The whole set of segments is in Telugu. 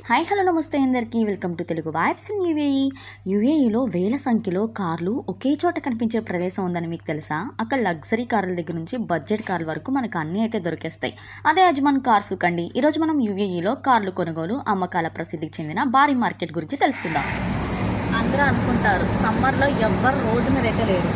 హాయ్ హలో నమస్తే అందరికీ welcome to Telugu vibes in యూఏఈలో వేల సంఖ్యలో కార్లు ఒకే చోట కనిపించే ప్రదేశం ఉందని మీకు తెలుసా? అక్కడ లగ్జరీ కార్ల దగ్గర నుంచి బడ్జెట్ కార్ల వరకు మనకు అన్నీ అయితే దొరికేస్తాయి. అదే అజ్మాన్ కార్ సూక్ అండి. ఈరోజు మనం యూఏఈలో కార్లు కొనుగోలు అమ్మకాల ప్రసిద్ధికి చెందిన భారీ మార్కెట్ గురించి తెలుసుకుందాం. అందరూ అనుకుంటారు సమ్మర్లో ఎవ్వరు రోడ్డు మీద అయితే లేరు.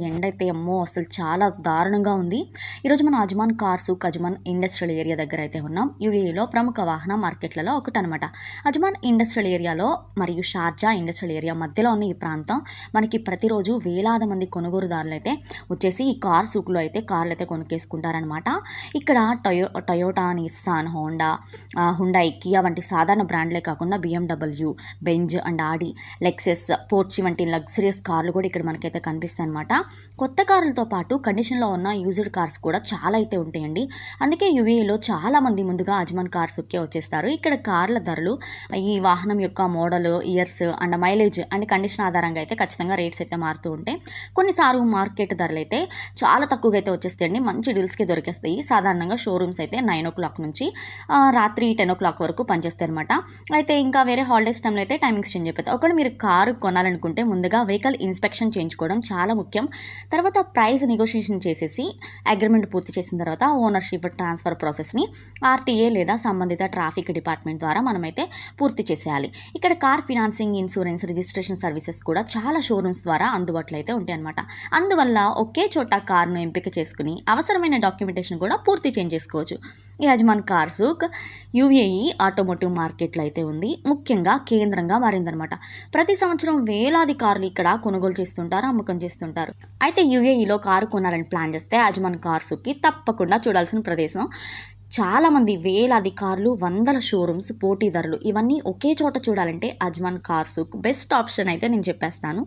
ఎండ అయితే అమ్మో అసలు చాలా దారుణంగా ఉంది. ఈరోజు మన Ajman car souk Ajman industrial area దగ్గర అయితే ఉన్నాం. యూఏఈలో ప్రముఖ వాహన మార్కెట్లలో ఒకటి అనమాట. అజ్మాన్ ఇండస్ట్రియల్ ఏరియాలో మరియు షార్జా ఇండస్ట్రియల్ ఏరియా మధ్యలో ఉన్న ఈ ప్రాంతం మనకి ప్రతిరోజు వేలాది మంది కొనుగోలుదారులు అయితే వచ్చేసి ఈ కార్ సూక్లో అయితే కార్లు అయితే కొనుక్కేసుకుంటారనమాట. ఇక్కడ టొయోటా, నిస్సాన్, హుండాయ్, కియా వంటి సాధారణ బ్రాండ్లే కాకుండా BMW, బెంజ్ అండ్ ఆడి, లెక్సెస్, పోర్చి వంటి లగ్జరియస్ కార్లు కూడా ఇక్కడ మనకైతే కనిపిస్తాయి అనమాట. కొత్త కార్లతో పాటు కండిషన్లో ఉన్న యూజ్డ్ కార్స్ కూడా చాలా అయితే ఉంటాయండి. అందుకే యూఏఈలో చాలా మంది ముందుగా అజ్మాన్ కార్ సూక్కే వచ్చేస్తారు. ఇక్కడ కార్ల ధరలు ఈ వాహనం యొక్క model, years and mileage and condition ఆధారంగా అయితే ఖచ్చితంగా రేట్స్ అయితే మారుతూ ఉంటాయి. కొన్నిసార్లు మార్కెట్ ధరలు అయితే చాలా తక్కువగా అయితే వచ్చేస్తాయండి. మంచి డీల్స్కి దొరికేస్తాయి. సాధారణంగా షోరూమ్స్ అయితే 9 o'clock నుంచి రాత్రి 10 o'clock వరకు పనిచేస్తాయి అనమాట. అయితే ఇంకా వేరే హాలిడేస్ టైంలో అయితే టైమింగ్స్ చేంజ్ అయిపోతాయి. ఒకవేళ మీరు కారు కొనాలనుకుంటే ముందుగా వెహికల్ ఇన్స్పెక్షన్ చేయించుకోవడం చాలా ముఖ్యం. తర్వాత ప్రైస్ నెగోషియేషన్ చేసేసి అగ్రిమెంట్ పూర్తి చేసిన తర్వాత ఓనర్షిప్ ట్రాన్స్ఫర్ ప్రాసెస్ని RTA లేదా సంబంధిత ట్రాఫిక్ డిపార్ట్మెంట్ ద్వారా మనమైతే పూర్తి చేసేయాలి. ఇక్కడ car financing, insurance, registration services కూడా చాలా షోరూమ్స్ ద్వారా అందుబాటులో అయితే ఉంటాయి అనమాట. అందువల్ల ఒకే చోట కార్ను ఎంపిక చేసుకుని అవసరమైన డాక్యుమెంటేషన్ కూడా పూర్తి చేసుకోవచ్చు. ఈ అజ్మాన్ కార్ సూక్ యూఏఈ ఆటోమోటివ్ మార్కెట్లో అయితే ఉంది. ముఖ్యంగా కేంద్రంగా మారిందనమాట. ప్రతి సంవత్సరం వేలాది కార్లు ఇక్కడ కొనుగోలు చేస్తుంటారు, అమ్మకం చేస్తుంటారు. అయితే యూఏఈలో కారు కొనాలని ప్లాన్ చేస్తే అజ్మాన్ కార్ సూక్కి తప్పకుండా చూడాల్సిన ప్రదేశం. చాలామంది వేలాది కార్లు, వందల షోరూమ్స్, పోటీ ధరలు ఇవన్నీ ఒకే చోట చూడాలంటే అజ్మాన్ కార్ సూక్ బెస్ట్ ఆప్షన్ అయితే నేను చెప్పేస్తాను.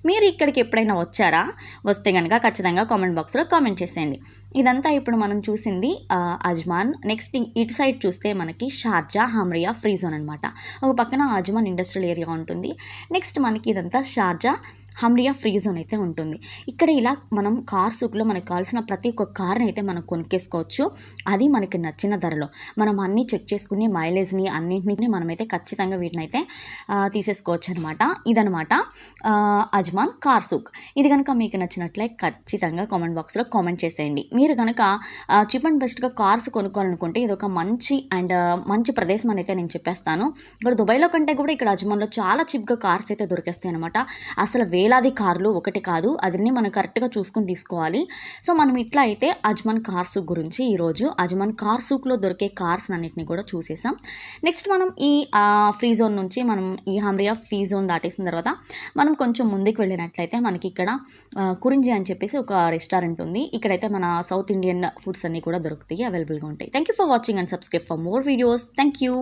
మీరు ఇక్కడికి ఎప్పుడైనా వచ్చారా? వస్తే కనుక ఖచ్చితంగా కామెంట్ బాక్స్లో కామెంట్ చేసేయండి. ఇదంతా ఇప్పుడు మనం చూసింది అజ్మాన్. నెక్స్ట్ ఇటు సైడ్ చూస్తే మనకి షార్జా, హమ్రియా, ఫ్రీ జోన్ అనమాట. ఒక పక్కన అజ్మాన్ ఇండస్ట్రియల్ ఏరియా ఉంటుంది. నెక్స్ట్ మనకి ఇదంతా షార్జా, హమ్రియా, ఫ్రీ జోన్ అయితే ఉంటుంది. ఇక్కడ ఇలా మనం కార్ సూక్లో మనకు కావాల్సిన ప్రతి ఒక్క కార్ని అయితే మనం కొనుక్కేసుకోవచ్చు. అది మనకి నచ్చిన ధరలో మనం అన్నీ చెక్ చేసుకుని మైలేజ్ని అన్నింటినీ మనమైతే ఖచ్చితంగా వీటిని అయితే తీసేసుకోవచ్చు అనమాట. ఇదనమాట అజ్మాన్ కార్ సూక్. ఇది కనుక మీకు నచ్చినట్లయితే ఖచ్చితంగా కామెంట్ బాక్స్లో కామెంట్ చేసేయండి. మీరు కనుక చీప్ అండ్ బెస్ట్గా కార్స్ కొనుక్కోవాలనుకుంటే ఇది ఒక మంచి ప్రదేశం అని అయితే నేను చెప్పేస్తాను. ఇక్కడ దుబాయ్లో కంటే కూడా ఇక్కడ అజ్మాన్లో చాలా చీప్గా కార్స్ అయితే దొరికేస్తాయి అనమాట. అసలు వేలాది కార్లు ఒకటి కాదు, అదన్నీ మనం కరెక్ట్గా చూసుకుని తీసుకోవాలి. సో మనం ఇట్లా అయితే అజ్మాన్ కార్ సూక్ గురించి ఈరోజు అజ్మాన్ కార్ సూక్లో దొరికే కార్స్ అన్నింటినీ కూడా చూసేసాం. నెక్స్ట్ మనం ఈ ఫ్రీ జోన్ నుంచి మనం ఈ హమ్రియా ఫ్రీ జోన్ దాటేసిన తర్వాత మనం కొంచెం ముందుకు వెళ్ళినట్లయితే మనకి ఇక్కడ కురింజి అని చెప్పేసి ఒక రెస్టారెంట్ ఉంది. ఇక్కడైతే మన సౌత్ ఇండియన్ ఫుడ్స్ అన్నీ కూడా దొరుకుతాయి, అవైలబుల్గా ఉంటాయి. Thank you for watching and subscribe for more videos. Thank you.